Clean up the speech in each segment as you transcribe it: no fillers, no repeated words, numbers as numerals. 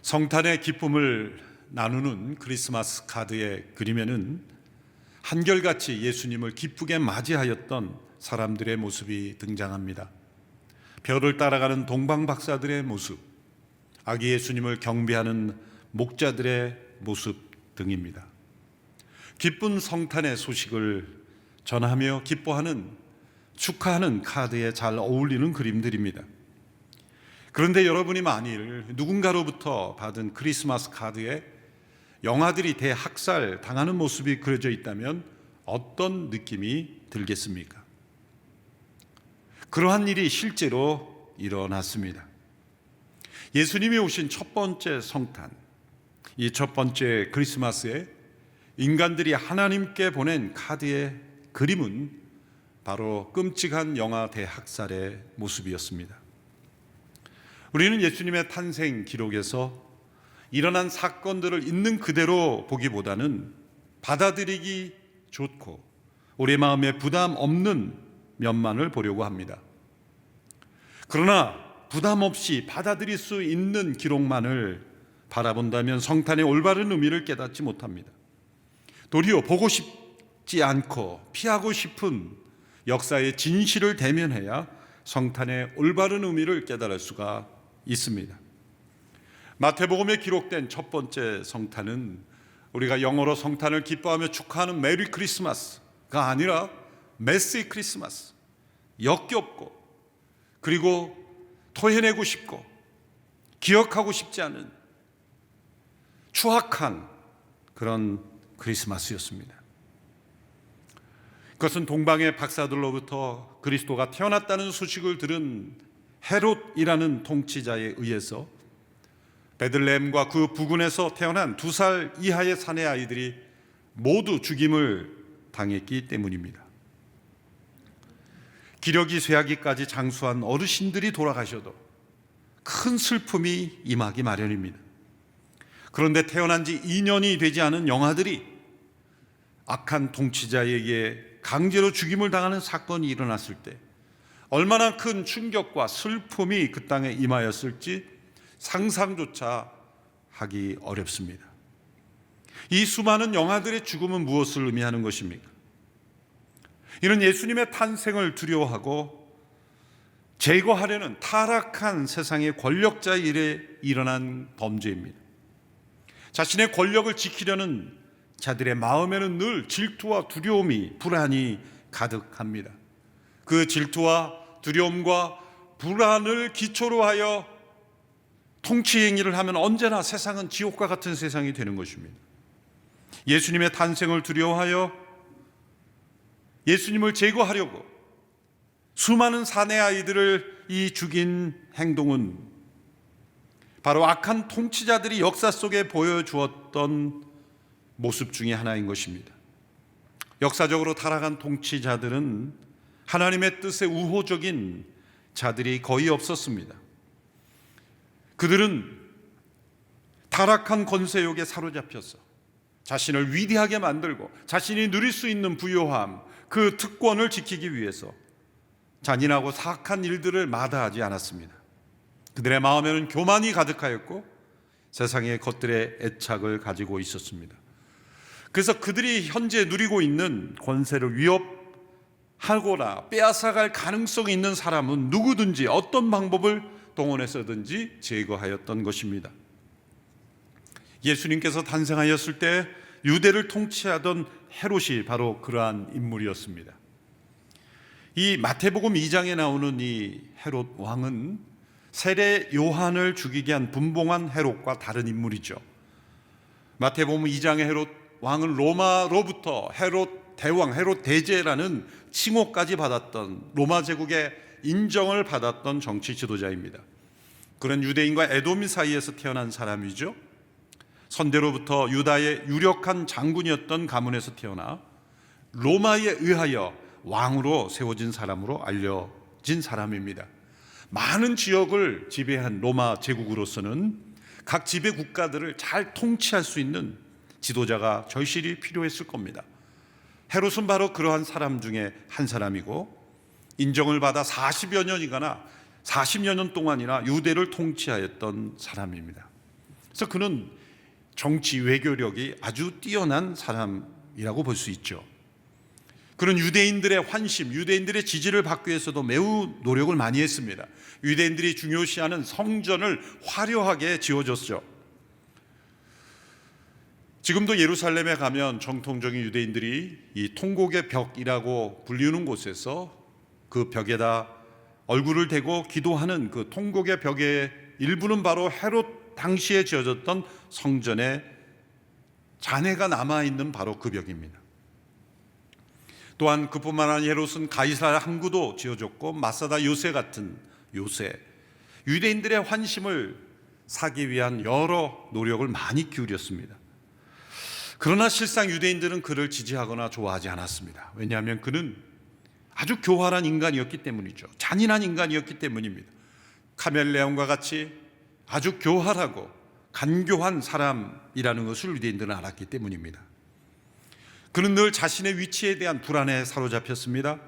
성탄의 기쁨을 나누는 크리스마스 카드의 그림에는 한결같이 예수님을 기쁘게 맞이하였던 사람들의 모습이 등장합니다. 별을 따라가는 동방박사들의 모습, 아기 예수님을 경배하는 목자들의 모습 등입니다. 기쁜 성탄의 소식을 전하며 기뻐하는, 축하하는 카드에 잘 어울리는 그림들입니다. 그런데 여러분이 만일 누군가로부터 받은 크리스마스 카드에 영아들이 대학살 당하는 모습이 그려져 있다면 어떤 느낌이 들겠습니까? 그러한 일이 실제로 일어났습니다. 예수님이 오신 첫 번째 성탄, 이 첫 번째 크리스마스에 인간들이 하나님께 보낸 카드의 그림은 바로 끔찍한 영아 대학살의 모습이었습니다. 우리는 예수님의 탄생 기록에서 일어난 사건들을 있는 그대로 보기보다는 받아들이기 좋고 우리 마음에 부담 없는 면만을 보려고 합니다. 그러나 부담 없이 받아들일 수 있는 기록만을 바라본다면 성탄의 올바른 의미를 깨닫지 못합니다. 도리어 보고 싶지 않고 피하고 싶은 역사의 진실을 대면해야 성탄의 올바른 의미를 깨달을 수가 있습니다. 마태복음에 기록된 첫 번째 성탄은 우리가 영어로 성탄을 기뻐하며 축하하는 메리 크리스마스가 아니라 메시 크리스마스, 역겹고 그리고 토해내고 싶고 기억하고 싶지 않은 추악한 그런 크리스마스였습니다. 그것은 동방의 박사들로부터 그리스도가 태어났다는 소식을 들은 헤롯이라는 통치자에 의해서 베들레헴과 그 부근에서 태어난 2살 이하의 사내 아이들이 모두 죽임을 당했기 때문입니다. 기력이 쇠하기까지 장수한 어르신들이 돌아가셔도 큰 슬픔이 임하기 마련입니다. 그런데 태어난 지 2년이 되지 않은 영아들이 악한 통치자에게 강제로 죽임을 당하는 사건이 일어났을 때 얼마나 큰 충격과 슬픔이 그 땅에 임하였을지 상상조차 하기 어렵습니다. 이 수많은 영아들의 죽음은 무엇을 의미하는 것입니까? 이는 예수님의 탄생을 두려워하고 제거하려는 타락한 세상의 권력자의 일에 일어난 범죄입니다. 자신의 권력을 지키려는 자들의 마음에는 늘 질투와 두려움이, 불안이 가득합니다. 그 질투와 두려움과 불안을 기초로 하여 통치 행위를 하면 언제나 세상은 지옥과 같은 세상이 되는 것입니다. 예수님의 탄생을 두려워하여 예수님을 제거하려고 수많은 사내 아이들을 죽인 행동은 바로 악한 통치자들이 역사 속에 보여주었던 모습 중에 하나인 것입니다. 역사적으로 타락한 통치자들은 하나님의 뜻에 우호적인 자들이 거의 없었습니다. 그들은 타락한 권세욕에 사로잡혀서 자신을 위대하게 만들고 자신이 누릴 수 있는 부요함, 그 특권을 지키기 위해서 잔인하고 사악한 일들을 마다하지 않았습니다. 그들의 마음에는 교만이 가득하였고 세상의 것들에 애착을 가지고 있었습니다. 그래서 그들이 현재 누리고 있는 권세를 위협하거나 빼앗아갈 가능성이 있는 사람은 누구든지 어떤 방법을 동원해서든지 제거하였던 것입니다. 예수님께서 탄생하였을 때 유대를 통치하던 헤롯이 바로 그러한 인물이었습니다. 이 마태복음 2장에 나오는 이 헤롯 왕은 세례 요한을 죽이게 한 분봉한 헤롯과 다른 인물이죠. 마태복음 2장의 헤롯 왕은 로마로부터 헤롯 대왕, 헤롯 대제라는 칭호까지 받았던 로마 제국의 인정을 받았던 정치 지도자입니다. 그는 유대인과 에돔 사이에서 태어난 사람이죠. 선대로부터 유다의 유력한 장군이었던 가문에서 태어나 로마에 의하여 왕으로 세워진 사람으로 알려진 사람입니다. 많은 지역을 지배한 로마 제국으로서는 각 지배 국가들을 잘 통치할 수 있는 지도자가 절실히 필요했을 겁니다. 헤롯은 바로 그러한 사람 중에 한 사람이고 인정을 받아 40여 년 동안이나 유대를 통치하였던 사람입니다. 그래서 그는 정치 외교력이 아주 뛰어난 사람이라고 볼 수 있죠. 그는 유대인들의 환심, 유대인들의 지지를 받기 위해서도 매우 노력을 많이 했습니다. 유대인들이 중요시하는 성전을 화려하게 지어줬죠. 지금도 예루살렘에 가면 정통적인 유대인들이 이 통곡의 벽이라고 불리우는 곳에서 그 벽에다 얼굴을 대고 기도하는 그 통곡의 벽의 일부는 바로 헤롯 당시에 지어졌던 성전의 잔해가 남아있는 바로 그 벽입니다. 또한 그뿐만 아니라 헤롯은 가이사랴 항구도 지어줬고 마사다 요새 같은 요새, 유대인들의 환심을 사기 위한 여러 노력을 많이 기울였습니다. 그러나 실상 유대인들은 그를 지지하거나 좋아하지 않았습니다. 왜냐하면 그는 아주 교활한 인간이었기 때문이죠. 잔인한 인간이었기 때문입니다. 카멜레온과 같이 아주 교활하고 간교한 사람이라는 것을 유대인들은 알았기 때문입니다. 그는 늘 자신의 위치에 대한 불안에 사로잡혔습니다.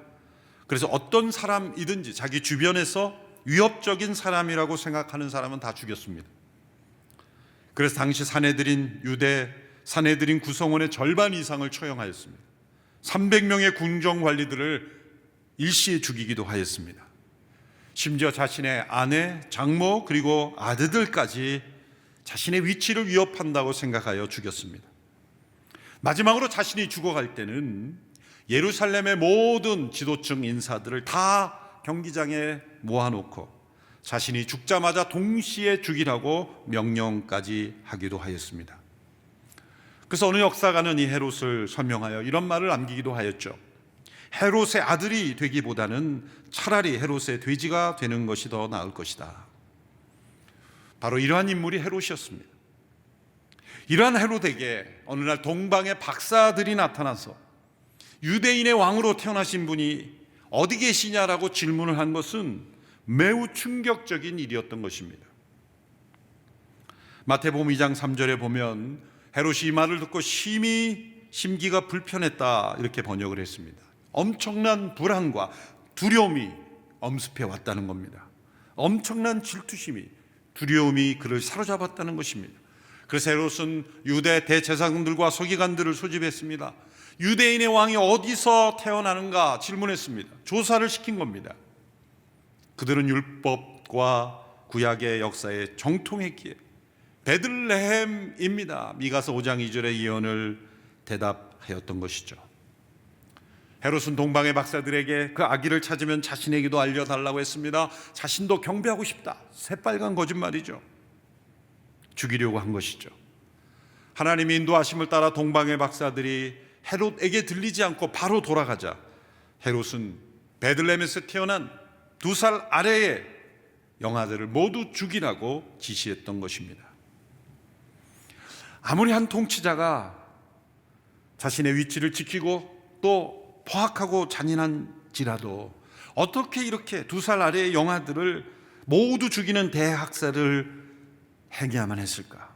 그래서 어떤 사람이든지 자기 주변에서 위협적인 사람이라고 생각하는 사람은 다 죽였습니다. 그래서 당시 산헤드린 구성원의 절반 이상을 처형하였습니다. 300명의 궁정 관리들을 일시에 죽이기도 하였습니다. 심지어 자신의 아내, 장모 그리고 아들들까지 자신의 위치를 위협한다고 생각하여 죽였습니다. 마지막으로 자신이 죽어갈 때는 예루살렘의 모든 지도층 인사들을 다 경기장에 모아놓고 자신이 죽자마자 동시에 죽이라고 명령까지 하기도 하였습니다. 그래서 어느 역사가는 이 헤롯을 설명하여 이런 말을 남기기도 하였죠. 헤롯의 아들이 되기보다는 차라리 헤롯의 돼지가 되는 것이 더 나을 것이다. 바로 이러한 인물이 헤롯이었습니다. 이러한 헤롯에게 어느 날 동방의 박사들이 나타나서 유대인의 왕으로 태어나신 분이 어디 계시냐라고 질문을 한 것은 매우 충격적인 일이었던 것입니다. 마태복음 2장 3절에 보면 헤롯이 이 말을 듣고 심히 심기가 불편했다 이렇게 번역을 했습니다. 엄청난 불안과 두려움이 엄습해 왔다는 겁니다. 엄청난 질투심이, 두려움이 그를 사로잡았다는 것입니다. 그래서 헤롯은 유대 대제사장들과 서기관들을 소집했습니다. 유대인의 왕이 어디서 태어나는가 질문했습니다. 조사를 시킨 겁니다. 그들은 율법과 구약의 역사에 정통했기에 베들레헴입니다. 미가서 5장 2절의 예언을 대답하였던 것이죠. 헤롯은 동방의 박사들에게 그 아기를 찾으면 자신에게도 알려달라고 했습니다. 자신도 경배하고 싶다. 새빨간 거짓말이죠. 죽이려고 한 것이죠. 하나님의 인도하심을 따라 동방의 박사들이 헤롯에게 들리지 않고 바로 돌아가자 헤롯은 베들레헴에서 태어난 2살 아래의 영아들을 모두 죽이라고 지시했던 것입니다. 아무리 한 통치자가 자신의 위치를 지키고 또 포악하고 잔인한지라도 어떻게 이렇게 2살 아래의 영아들을 모두 죽이는 대학살을 행해야만 했을까?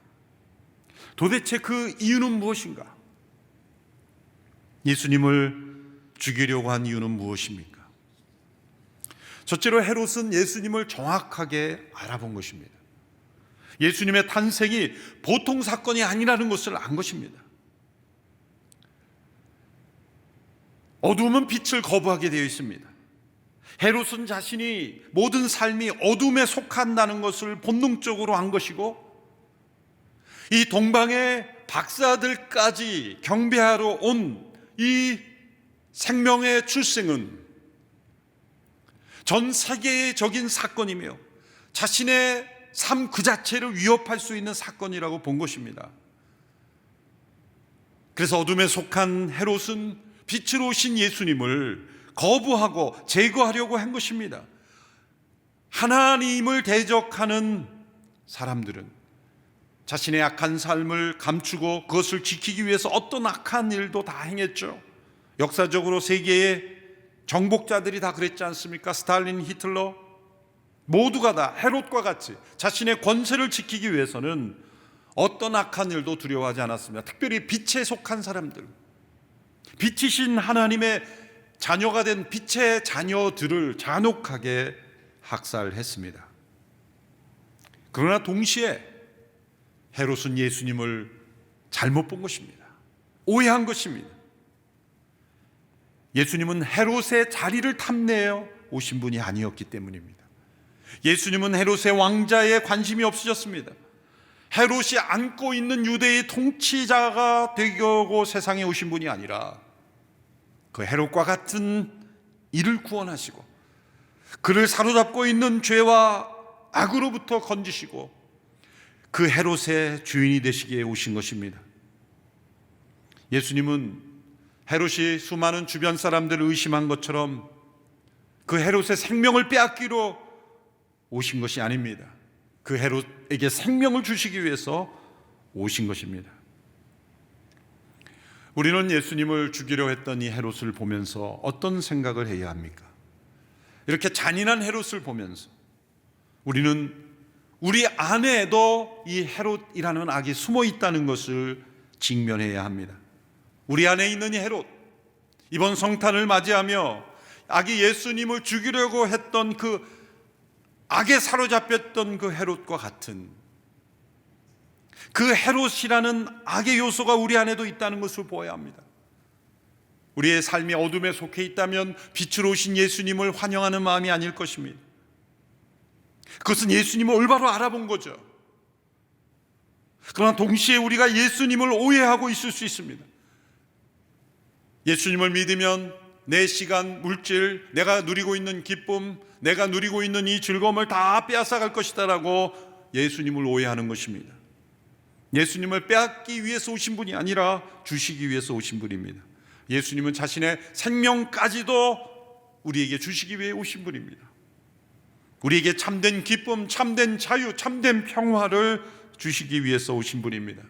도대체 그 이유는 무엇인가? 예수님을 죽이려고 한 이유는 무엇입니까? 첫째로 헤롯은 예수님을 정확하게 알아본 것입니다. 예수님의 탄생이 보통 사건이 아니라는 것을 안 것입니다. 어둠은 빛을 거부하게 되어 있습니다. 헤롯은 자신이 모든 삶이 어둠에 속한다는 것을 본능적으로 한 것이고 이 동방의 박사들까지 경배하러 온 이 생명의 출생은 전 세계적인 사건이며 자신의 삶 그 자체를 위협할 수 있는 사건이라고 본 것입니다. 그래서 어둠에 속한 헤롯은 빛으로 오신 예수님을 거부하고 제거하려고 한 것입니다. 하나님을 대적하는 사람들은 자신의 악한 삶을 감추고 그것을 지키기 위해서 어떤 악한 일도 다 행했죠. 역사적으로 세계의 정복자들이 다 그랬지 않습니까? 스탈린, 히틀러 모두가 다 헤롯과 같이 자신의 권세를 지키기 위해서는 어떤 악한 일도 두려워하지 않았습니다. 특별히 빛에 속한 사람들, 빛이신 하나님의 자녀가 된 빛의 자녀들을 잔혹하게 학살했습니다. 그러나 동시에 헤롯은 예수님을 잘못 본 것입니다. 오해한 것입니다. 예수님은 헤롯의 자리를 탐내어 오신 분이 아니었기 때문입니다. 예수님은 헤롯의 왕자에 관심이 없으셨습니다. 헤롯이 안고 있는 유대의 통치자가 되려고 세상에 오신 분이 아니라 그 헤롯과 같은 이를 구원하시고 그를 사로잡고 있는 죄와 악으로부터 건지시고 그 헤롯의 주인이 되시기에 오신 것입니다. 예수님은 헤롯이 수많은 주변 사람들을 의심한 것처럼 그 헤롯의 생명을 빼앗기로 오신 것이 아닙니다. 그 헤롯에게 생명을 주시기 위해서 오신 것입니다. 우리는 예수님을 죽이려 했던 이 헤롯을 보면서 어떤 생각을 해야 합니까? 이렇게 잔인한 헤롯을 보면서 우리는 우리 안에도 이 헤롯이라는 악이 숨어 있다는 것을 직면해야 합니다. 우리 안에 있는 이 헤롯, 이번 성탄을 맞이하며 악이 예수님을 죽이려고 했던 그 악에 사로잡혔던 그 헤롯과 같은 그 헤롯이라는 악의 요소가 우리 안에도 있다는 것을 보아야 합니다. 우리의 삶이 어둠에 속해 있다면 빛으로 오신 예수님을 환영하는 마음이 아닐 것입니다. 그것은 예수님을 올바로 알아본 거죠. 그러나 동시에 우리가 예수님을 오해하고 있을 수 있습니다. 예수님을 믿으면 내 시간, 물질, 내가 누리고 있는 기쁨, 내가 누리고 있는 이 즐거움을 다 빼앗아갈 것이다 라고 예수님을 오해하는 것입니다. 예수님을 빼앗기 위해서 오신 분이 아니라 주시기 위해서 오신 분입니다. 예수님은 자신의 생명까지도 우리에게 주시기 위해 오신 분입니다. 우리에게 참된 기쁨, 참된 자유, 참된 평화를 주시기 위해서 오신 분입니다.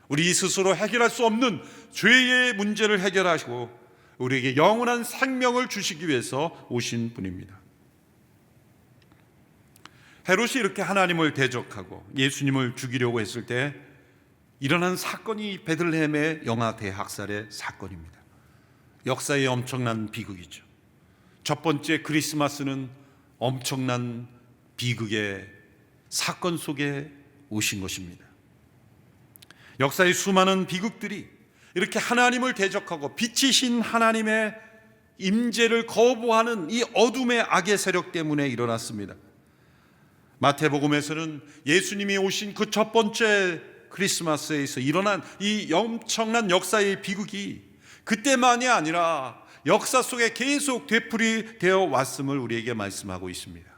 우리 스스로 해결할 수 없는 죄의 문제를 해결하시고 우리에게 영원한 생명을 주시기 위해서 오신 분입니다. 헤롯이 이렇게 하나님을 대적하고 예수님을 죽이려고 했을 때 일어난 사건이 베들레헴의 영아 대학살의 사건입니다. 역사의 엄청난 비극이죠. 첫 번째 크리스마스는 엄청난 비극의 사건 속에 오신 것입니다. 역사의 수많은 비극들이 이렇게 하나님을 대적하고 빛이신 하나님의 임재를 거부하는 이 어둠의 악의 세력 때문에 일어났습니다. 마태복음에서는 예수님이 오신 그 첫 번째 크리스마스에서 일어난 이 엄청난 역사의 비극이 그때만이 아니라 역사 속에 계속 되풀이되어 왔음을 우리에게 말씀하고 있습니다.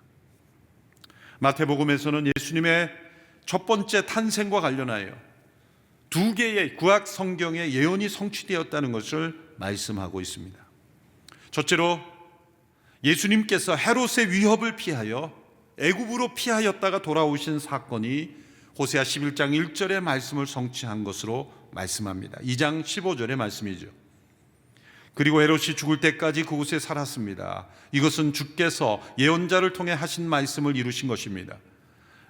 마태복음에서는 예수님의 첫 번째 탄생과 관련하여 두 개의 구약 성경의 예언이 성취되었다는 것을 말씀하고 있습니다. 첫째로 예수님께서 헤롯의 위협을 피하여 애굽으로 피하였다가 돌아오신 사건이 호세아 11장 1절의 말씀을 성취한 것으로 말씀합니다. 2장 15절의 말씀이죠. 그리고 헤롯이 죽을 때까지 그곳에 살았습니다. 이것은 주께서 예언자를 통해 하신 말씀을 이루신 것입니다.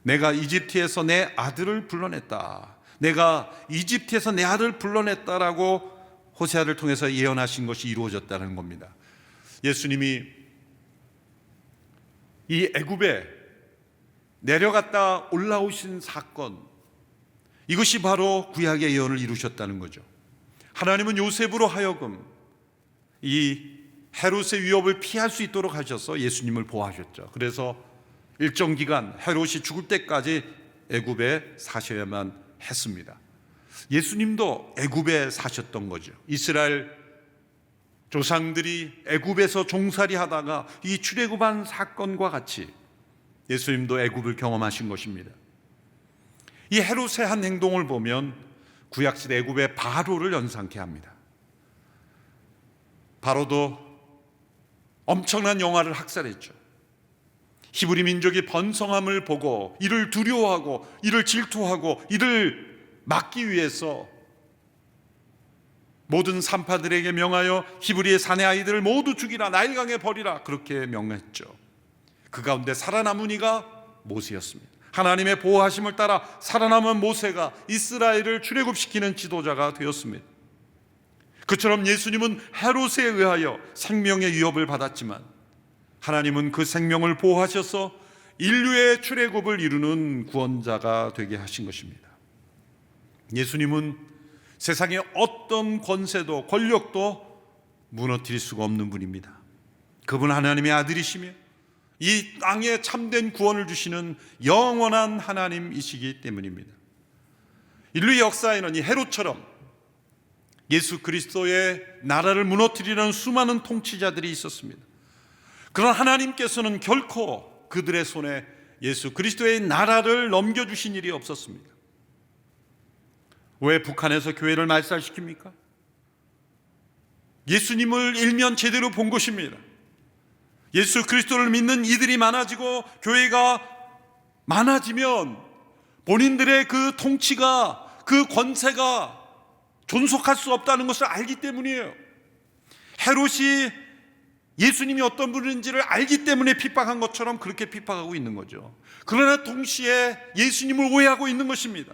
내가 이집트에서 내 아들을 불러냈다. 내가 이집트에서 내 아들을 불러냈다라고 호세아를 통해서 예언하신 것이 이루어졌다는 겁니다. 예수님이 이 애굽에 내려갔다 올라오신 사건, 이것이 바로 구약의 예언을 이루셨다는 거죠. 하나님은 요셉으로 하여금 이 헤롯의 위협을 피할 수 있도록 하셔서 예수님을 보호하셨죠. 그래서 일정 기간 헤롯이 죽을 때까지 애굽에 사셔야만 했습니다. 예수님도 애굽에 사셨던 거죠. 이스라엘 조상들이 애굽에서 종살이 하다가 이 출애굽한 사건과 같이 예수님도 애굽을 경험하신 것입니다. 이 헤롯의 한 행동을 보면 구약시대 애굽의 바로를 연상케 합니다. 바로도 엄청난 영화를 학살했죠. 히브리 민족이 번성함을 보고 이를 두려워하고 이를 질투하고 이를 막기 위해서 모든 산파들에게 명하여 히브리의 사내 아이들을 모두 죽이라, 나일강에 버리라, 그렇게 명했죠. 그 가운데 살아남은 이가 모세였습니다. 하나님의 보호하심을 따라 살아남은 모세가 이스라엘을 출애굽시키는 지도자가 되었습니다. 그처럼 예수님은 헤롯에 의하여 생명의 위협을 받았지만 하나님은 그 생명을 보호하셔서 인류의 출애굽을 이루는 구원자가 되게 하신 것입니다. 예수님은 세상의 어떤 권세도 권력도 무너뜨릴 수가 없는 분입니다. 그분 하나님의 아들이시며 이 땅에 참된 구원을 주시는 영원한 하나님이시기 때문입니다. 인류 역사에는 이 헤롯처럼 예수 그리스도의 나라를 무너뜨리는 수많은 통치자들이 있었습니다. 그러나 하나님께서는 결코 그들의 손에 예수 그리스도의 나라를 넘겨주신 일이 없었습니다. 왜 북한에서 교회를 말살시킵니까? 예수님을 일면 제대로 본 것입니다. 예수 그리스도를 믿는 이들이 많아지고 교회가 많아지면 본인들의 그 통치가, 그 권세가 존속할 수 없다는 것을 알기 때문이에요. 헤롯이 예수님이 어떤 분인지를 알기 때문에 핍박한 것처럼 그렇게 핍박하고 있는 거죠. 그러나 동시에 예수님을 오해하고 있는 것입니다.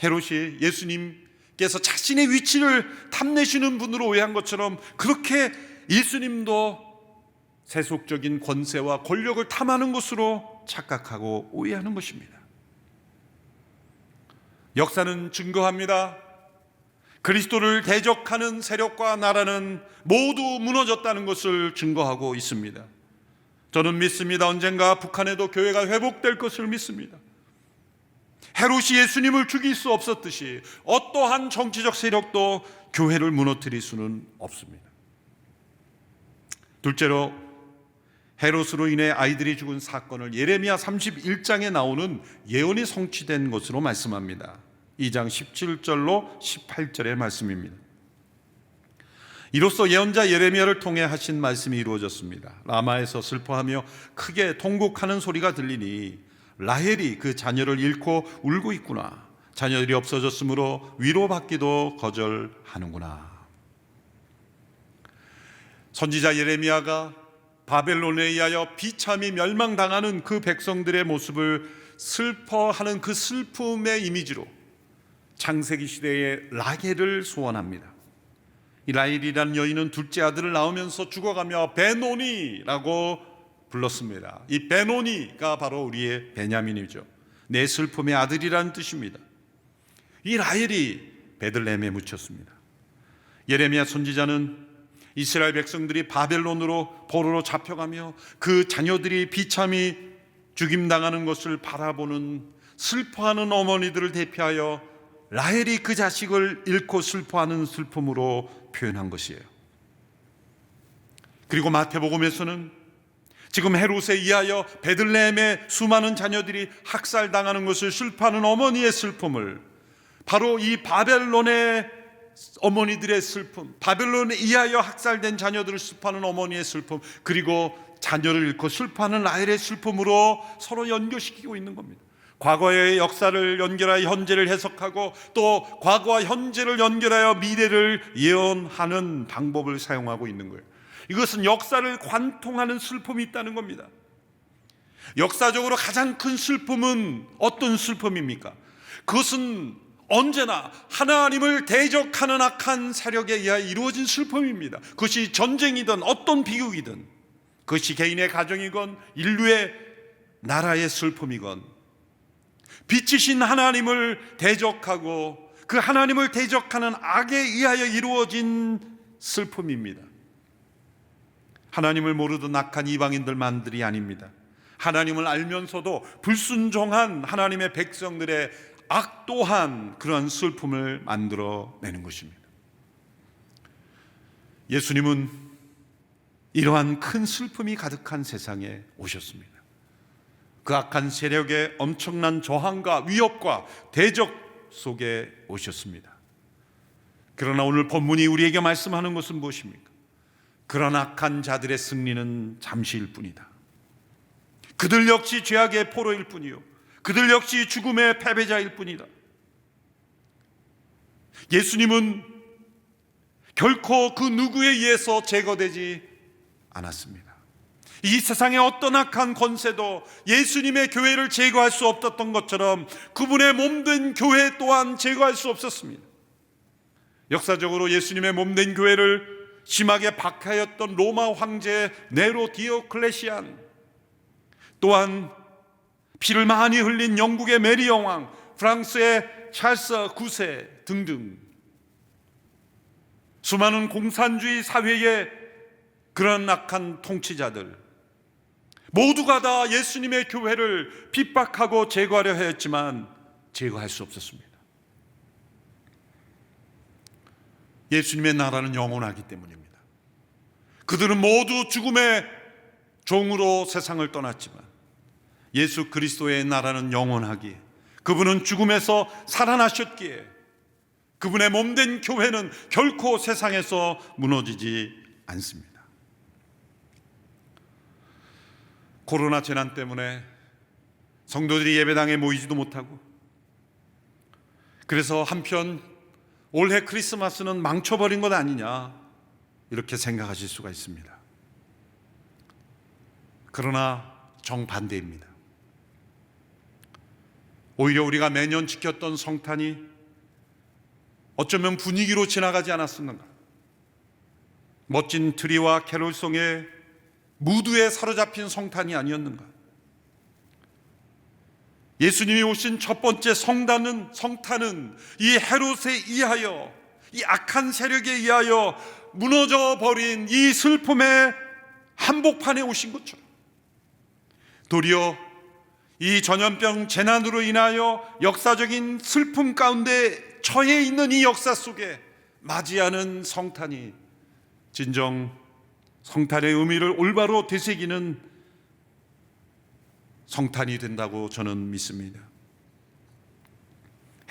헤롯이 예수님께서 자신의 위치를 탐내시는 분으로 오해한 것처럼 그렇게 예수님도 세속적인 권세와 권력을 탐하는 것으로 착각하고 오해하는 것입니다. 역사는 증거합니다. 그리스도를 대적하는 세력과 나라는 모두 무너졌다는 것을 증거하고 있습니다. 저는 믿습니다. 언젠가 북한에도 교회가 회복될 것을 믿습니다. 헤롯이 예수님을 죽일 수 없었듯이 어떠한 정치적 세력도 교회를 무너뜨릴 수는 없습니다. 둘째로, 헤롯으로 인해 아이들이 죽은 사건을 예레미야 31장에 나오는 예언이 성취된 것으로 말씀합니다. 2장 17절로 18절의 말씀입니다. 이로써 예언자 예레미야를 통해 하신 말씀이 이루어졌습니다. 라마에서 슬퍼하며 크게 통곡하는 소리가 들리니 라헬이 그 자녀를 잃고 울고 있구나. 자녀들이 없어졌으므로 위로받기도 거절하는구나. 선지자 예레미야가 바벨론에 의하여 비참히 멸망당하는 그 백성들의 모습을 슬퍼하는 그 슬픔의 이미지로 창세기 시대의 라헬을 소원합니다. 이 라헬이라는 여인은 둘째 아들을 낳으면서 죽어가며 베노니라고 불렀습니다. 이 베노니가 바로 우리의 베냐민이죠. 내 슬픔의 아들이라는 뜻입니다. 이 라헬이 베들레헴에 묻혔습니다. 예레미야 선지자는 이스라엘 백성들이 바벨론으로 포로로 잡혀가며 그 자녀들이 비참히 죽임당하는 것을 바라보는 슬퍼하는 어머니들을 대표하여 라헬이 그 자식을 잃고 슬퍼하는 슬픔으로 표현한 것이에요. 그리고 마태복음에서는 지금 헤롯에 의하여 베들레헴의 수많은 자녀들이 학살당하는 것을 슬퍼하는 어머니의 슬픔을, 바로 이 바벨론의 어머니들의 슬픔, 바벨론에 의하여 학살된 자녀들을 슬퍼하는 어머니의 슬픔, 그리고 자녀를 잃고 슬퍼하는 라헬의 슬픔으로 서로 연결시키고 있는 겁니다. 과거의 역사를 연결하여 현재를 해석하고 또 과거와 현재를 연결하여 미래를 예언하는 방법을 사용하고 있는 거예요. 이것은 역사를 관통하는 슬픔이 있다는 겁니다. 역사적으로 가장 큰 슬픔은 어떤 슬픔입니까? 그것은 언제나 하나님을 대적하는 악한 세력에 의하여 이루어진 슬픔입니다. 그것이 전쟁이든 어떤 비극이든, 그것이 개인의 가정이건 인류의 나라의 슬픔이건, 빛이신 하나님을 대적하고 그 하나님을 대적하는 악에 의하여 이루어진 슬픔입니다. 하나님을 모르던 악한 이방인들만들이 아닙니다. 하나님을 알면서도 불순종한 하나님의 백성들의 악 또한 그러한 슬픔을 만들어내는 것입니다. 예수님은 이러한 큰 슬픔이 가득한 세상에 오셨습니다. 그 악한 세력의 엄청난 저항과 위협과 대적 속에 오셨습니다. 그러나 오늘 본문이 우리에게 말씀하는 것은 무엇입니까? 그런 악한 자들의 승리는 잠시일 뿐이다. 그들 역시 죄악의 포로일 뿐이요, 그들 역시 죽음의 패배자일 뿐이다. 예수님은 결코 그 누구에 의해서 제거되지 않았습니다. 이 세상의 어떤 악한 권세도 예수님의 교회를 제거할 수 없었던 것처럼 그분의 몸된 교회 또한 제거할 수 없었습니다. 역사적으로 예수님의 몸된 교회를 심하게 박해하였던 로마 황제 네로 디오클레시안, 또한 피를 많이 흘린 영국의 메리 여왕, 프랑스의 찰스 9세 등등 수많은 공산주의 사회의 그런 악한 통치자들 모두가 다 예수님의 교회를 핍박하고 제거하려 하였지만 제거할 수 없었습니다. 예수님의 나라는 영원하기 때문입니다. 그들은 모두 죽음의 종으로 세상을 떠났지만 예수 그리스도의 나라는 영원하기에, 그분은 죽음에서 살아나셨기에 그분의 몸된 교회는 결코 세상에서 무너지지 않습니다. 코로나 재난 때문에 성도들이 예배당에 모이지도 못하고, 그래서 한편 올해 크리스마스는 망쳐버린 것 아니냐 이렇게 생각하실 수가 있습니다. 그러나 정반대입니다. 오히려 우리가 매년 지켰던 성탄이 어쩌면 분위기로 지나가지 않았었는가, 멋진 트리와 캐롤송의 무드에 사로잡힌 성탄이 아니었는가. 예수님이 오신 첫 번째 성탄은 이 헤롯에 의하여, 이 악한 세력에 의하여 무너져 버린 이 슬픔의 한복판에 오신 것처럼, 도리어 이 전염병 재난으로 인하여 역사적인 슬픔 가운데 처해 있는 이 역사 속에 맞이하는 성탄이 진정 성탄의 의미를 올바로 되새기는 성탄이 된다고 저는 믿습니다.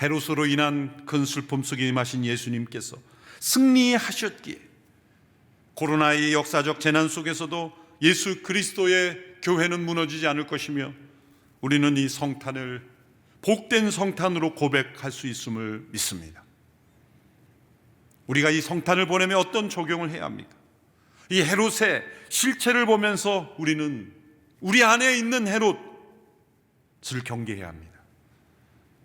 헤롯으로 인한 큰 슬픔 속에 임하신 예수님께서 승리하셨기에 코로나의 역사적 재난 속에서도 예수 그리스도의 교회는 무너지지 않을 것이며, 우리는 이 성탄을 복된 성탄으로 고백할 수 있음을 믿습니다. 우리가 이 성탄을 보내며 어떤 적용을 해야 합니까? 이 헤롯의 실체를 보면서 우리는 우리 안에 있는 헤롯을 경계해야 합니다.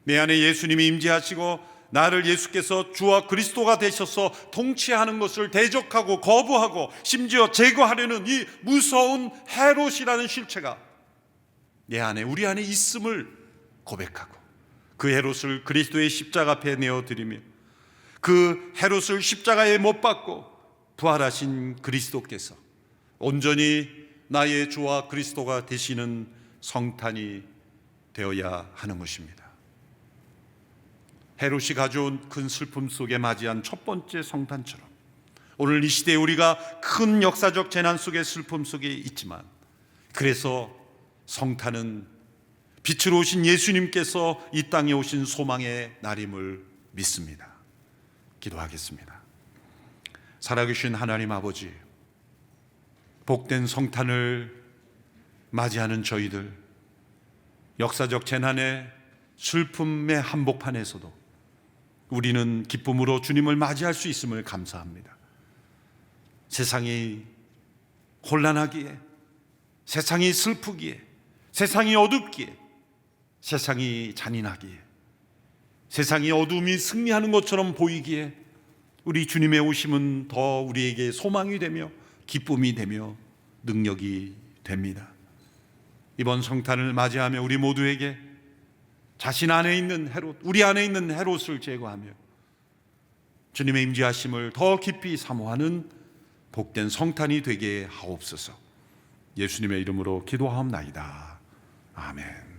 내 안에 예수님이 임재하시고 나를 예수께서 주와 그리스도가 되셔서 통치하는 것을 대적하고 거부하고 심지어 제거하려는 이 무서운 헤롯이라는 실체가 내 안에, 우리 안에 있음을 고백하고 그 헤롯을 그리스도의 십자가 앞에 내어드리며 그 헤롯을 십자가에 못 박고 부활하신 그리스도께서 온전히 나의 주와 그리스도가 되시는 성탄이 되어야 하는 것입니다. 헤롯이 가져온 큰 슬픔 속에 맞이한 첫 번째 성탄처럼 오늘 이 시대에 우리가 큰 역사적 재난 속의 슬픔 속에 있지만, 그래서 성탄은 빛으로 오신 예수님께서 이 땅에 오신 소망의 날임을 믿습니다. 기도하겠습니다. 살아계신 하나님 아버지, 복된 성탄을 맞이하는 저희들, 역사적 재난의 슬픔의 한복판에서도 우리는 기쁨으로 주님을 맞이할 수 있음을 감사합니다. 세상이 혼란하기에, 세상이 슬프기에, 세상이 어둡기에, 세상이 잔인하기에, 세상이 어둠이 승리하는 것처럼 보이기에 우리 주님의 오심은 더 우리에게 소망이 되며 기쁨이 되며 능력이 됩니다. 이번 성탄을 맞이하며 우리 모두에게 자신 안에 있는 헤롯, 우리 안에 있는 헤롯을 제거하며 주님의 임재하심을 더 깊이 사모하는 복된 성탄이 되게 하옵소서. 예수님의 이름으로 기도하옵나이다. 아멘.